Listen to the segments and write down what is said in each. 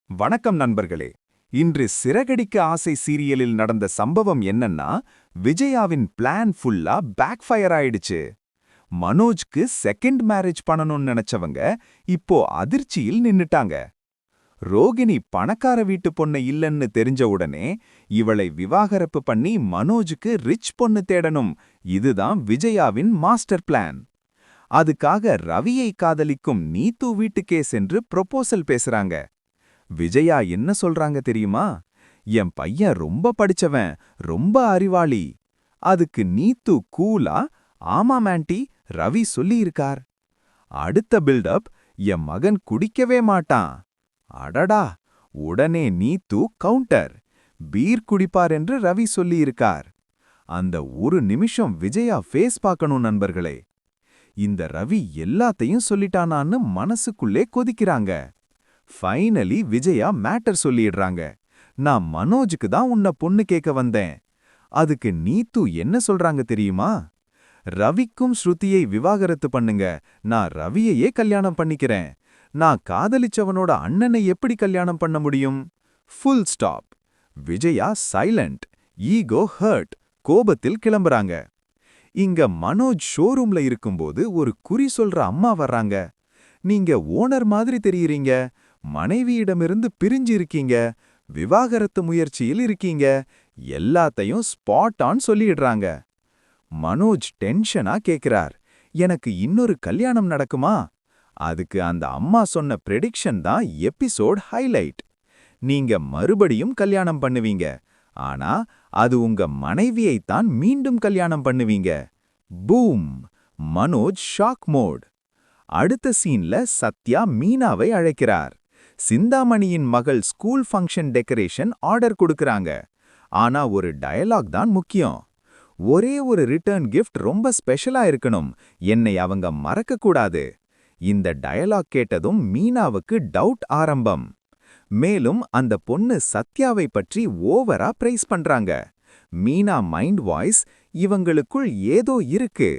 வணக்கம் நண்பர்களே. இன்று சிறகடிக்க ஆசை சீரியலில் நடந்த சம்பவம் என்னன்னா, விஜயாவின் பிளான் ஃபுல்லா பேக்ஃபயர் ஆயிடுச்சு. மனோஜ்க்கு செகண்ட் மேரேஜ் பண்ணணும்னு நினைச்சவங்க இப்போ அதிர்ச்சியில் நின்னுட்டாங்க. ரோகிணி பணக்கார வீட்டு பொண்ணு இல்லன்னு தெரிஞ்ச உடனே இவளை விவாகரப்பு பண்ணி மனோஜுக்கு ரிச் பொண்ணு தேடணும். இதுதான் விஜயாவின் மாஸ்டர் பிளான். அதுக்காக ரவியை காதலிக்கும் நீத்து வீட்டுக்கே சென்று ப்ரொபோசல் பேசுறாங்க. விஜயா என்ன சொல்றாங்க தெரியுமா? என் பையன் ரொம்ப படிச்சவன், ரொம்ப அறிவாளி. அதுக்கு நீத்து கூலா, ஆமாம் ஆண்டி, ரவி சொல்லியிருக்கார். அடுத்த பில்டப், என் மகன் குடிக்கவே மாட்டான். அடடா! உடனே நீத்து கவுண்டர், பீர் குடிப்பார் என்று ரவி சொல்லியிருக்கார். அந்த ஒரு நிமிஷம் விஜயா ஃபேஸ் பார்க்கணும் நண்பர்களே. இந்த ரவி எல்லாத்தையும் சொல்லிட்டானான்னு மனசுக்குள்ளே கொதிக்கிறாங்க. ஃபைனலி விஜயா மேட்டர் சொல்லிடுறாங்க. நான் மனோஜுக்கு தான் உன்னை பொண்ணு கேட்க வந்தேன். அதுக்கு நீத்து என்ன சொல்றாங்க தெரியுமா? ரவிக்கும் ஸ்ருதியை விவாகரத்து பண்ணுங்க, நான் ரவியையே கல்யாணம் பண்ணிக்கிறேன். நான் காதலிச்சவனோட அண்ணனை எப்படி கல்யாணம் பண்ண முடியும்? Full stop. Vijaya silent, ego hurt, கோபத்தில் கிளம்புறாங்க. இங்க மனோஜ் ஷோரூம்ல இருக்கும்போது ஒரு குறி சொல்ற அம்மா வர்றாங்க. நீங்க ஓனர் மாதிரி தெரியுறீங்க, மனைவியிடமிருந்து பிரிஞ்சு இருக்கீங்க, விவாகரத்து முயற்சியில் இருக்கீங்க, எல்லாத்தையும் ஸ்பாட் ஆன் சொல்லிடுறாங்க. மனோஜ் டென்ஷனா கேக்குறார், எனக்கு இன்னொரு கல்யாணம் நடக்குமா? அதுக்கு அந்த அம்மா சொன்ன பிரெடிக்ஷன் தான் எபிசோட் ஹைலைட். நீங்க மறுபடியும் கல்யாணம் பண்ணுவீங்க, ஆனா அது உங்க மனைவியைத்தான் மீண்டும் கல்யாணம் பண்ணுவீங்க. பூம்! Manoj shock mode. அடுத்த சீன்ல சத்யா மீனாவை அழைக்கிறார். சிந்தாமணியின் மகள் ஸ்கூல் ஃபங்க்ஷன் டெக்கரேஷன் ஆர்டர் கொடுக்கறாங்க. ஆனா ஒரு டயலாக் தான் முக்கியம். ஒரே ஒரு ரிட்டர்ன் கிஃப்ட் ரொம்ப ஸ்பெஷலா இருக்கணும், என்னை அவங்க மறக்க கூடாது. இந்த டயலாக் கேட்டதும் மீனாவுக்கு டவுட் ஆரம்பம். மேலும் அந்த பொண்ணு சத்யாவை பற்றி ஓவரா பிரைஸ் பண்றாங்க. மீனா மைண்ட் வாய்ஸ், இவங்களுக்குள் ஏதோ இருக்கு.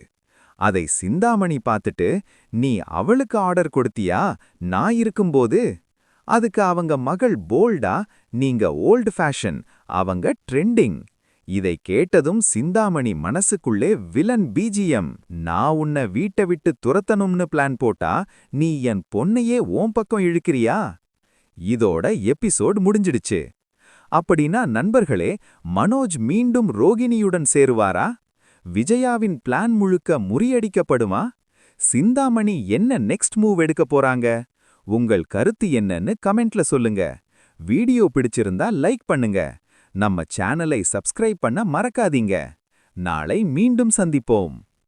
அதை சிந்தாமணி பார்த்துட்டு, நீ அவளுக்கு ஆர்டர் கொடுத்தியா நான் இருக்கும்போது? அதுக்கு அவங்க மகள் போல்டா, நீங்க ஓல்டு ஃபேஷன், அவங்க ட்ரெண்டிங். இதை கேட்டதும் சிந்தாமணி மனசுக்குள்ளே வில்லன் பிஜிஎம், நான் உன்னை வீட்டை விட்டு துரத்தணும்னு பிளான் போட்டா நீ என் பொண்ணையே ஓம் பக்கம் இழுக்கிறியா? இதோட எபிசோட் முடிஞ்சிடுச்சு. அப்படின்னா நண்பர்களே, மனோஜ் மீண்டும் ரோகிணியுடன் சேருவாரா? விஜயாவின் பிளான் முழுக்க முறியடிக்கப்படுமா? சிந்தாமணி என்ன நெக்ஸ்ட் மூவ் எடுக்க போறாங்க? உங்கள் கருத்து என்னன்னு கமெண்ட்ல சொல்லுங்க. வீடியோ பிடிச்சிருந்தா லைக் பண்ணுங்க. நம்ம சேனலை சப்ஸ்கிரைப் பண்ண மறக்காதீங்க. நாளை மீண்டும் சந்திப்போம்.